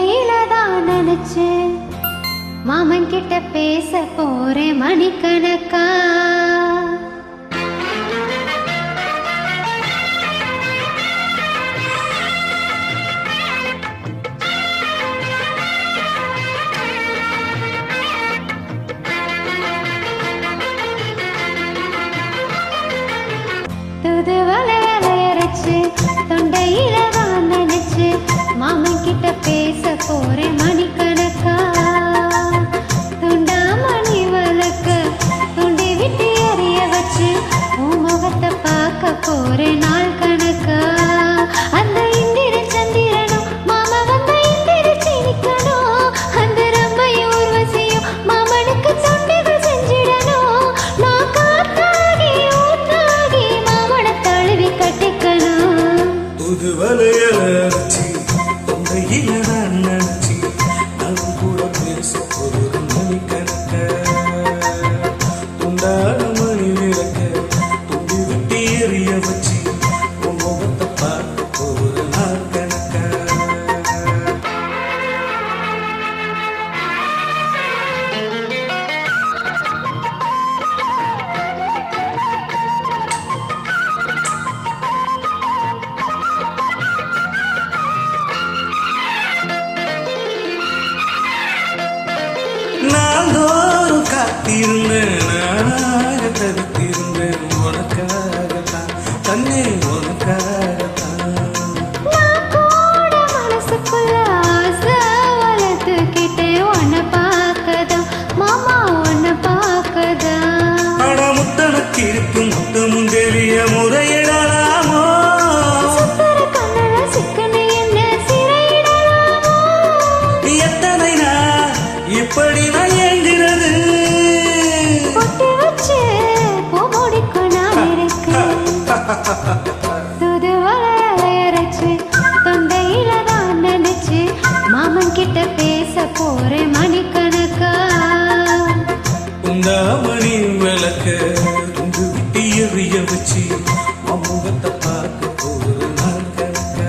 தொண்டையில தான் நினைச்சு மாமன் கிட்ட பேச போறேன் மணிக்கணக்கா. துதுவலையரைச்சு தொண்டையில தான் நினைச்சு மாமன் கிட்ட பேச போறேன் மணிக்கணக்கா. துண்டாமணி வளர்க்க துண்டி விட்டு எறிய வச்சு உன் முகத்தை பார்க்க போறேன் நாள் கணக்கா. அந்த இந்திர சந்திரனும் மாமா வந்த இந்திரிச்சு நிக்கணும். அந்த ரம்பையும் ஊர்வசியும் மாமனுக்கு தொண்டைகள் செஞ்சிடணும். நான் காத்தாகி ஊத்தாகி மாமனை தழுவி கட்டிக்கணும். புதுவலையரைச்சி தொண்டையில நான் நினைச்சி நான் கூட பேச போறது மணிக்கணக்க. துண்டான மணி விளக்க துண்டி விட்டு எறிய வச்சு உன் முகத்தை பார்க்க போற நாள் கணக்க. நாள்தோறும் காத்திருந்தேன் நானாக தவித்திருந்தேன் உனக்காகத்தான் தன்னே உனக்காகத்தான். நான் கூட மனசுக்குள்ள ஆசை வளர்த்துக்கிட்டேன் உன்னை பார்க்கதான் மாமா உன்னை பார்க்கதான். அட முத்தனுக்கு இருக்கும் முத்தமும் தெரிய முறையிடலாமோ? சுத்தர கண்ணல சிக்கனை என்ன சிறையிடலாமோ? எத்தனை நாள் இப்படி நான் ஏங்கிறது? பொட்டு வச்சு பூ முடிக்க நான் இருக்கேன். துதுவலையரைச்சு தொண்டையில தான் நினைச்சு மாமன் கிட்ட பேச போறேன் மணிக்கணக்கா. உண்டாமணி விளக்க துண்டு விட்டு எறிய வச்சு முகத்தை பார்க்க போற நாள் கணக்க.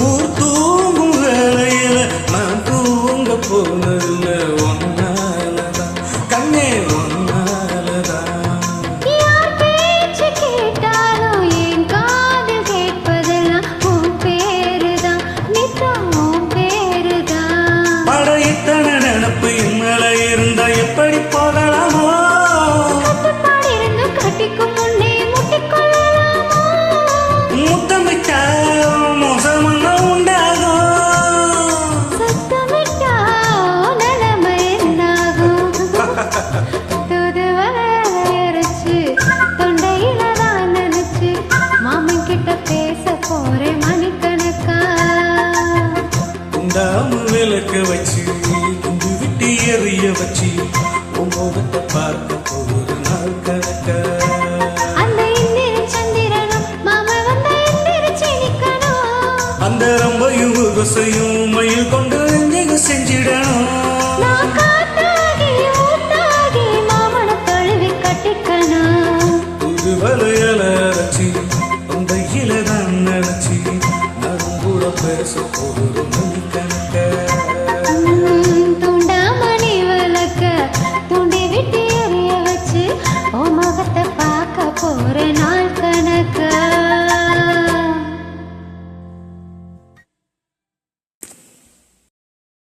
ஊர் தூங்கும் வேளையில நான் தூங்க போனதில்ல ஒன்னாலதான் கண்ணே ஒன்னாலதான். யார் பேச்சு கேட்டாலும் என் காதில் கேட்பதெல்லாம் உன் பேருதான் நித்தம் உன் பேருதான். பட இத்தனை நினப்பு என்னால இருந்தா எப்படி போகலாமோ? கட்டுப்பாடு இருந்தும் கட்டிக்கும் முன்னே முட்டிக்கொள்ளலாமோ? முத்தமிட்டா மோசமன்னா உண்டாகும். சத்தமிட்டா நிலைமை என்னாகும்? துதுவலையரைச்சு தொண்டையில தான் நினைச்சு மாமன் கிட்ட பேச போறேன் மணிக்கணக்கா. உண்டாம விளக்க வச்சு துண்டு விட்டு எறிய வச்சு உன் முகத்தை பார்க்க போற நாள் கணக்க. அந்த இந்திர சந்திரனும் மாமா வந்த இந்திரிச்சு நிக்கணும். அந்த ரம்பையும் விவசாயம் மயில் கொண்டு செஞ்சிட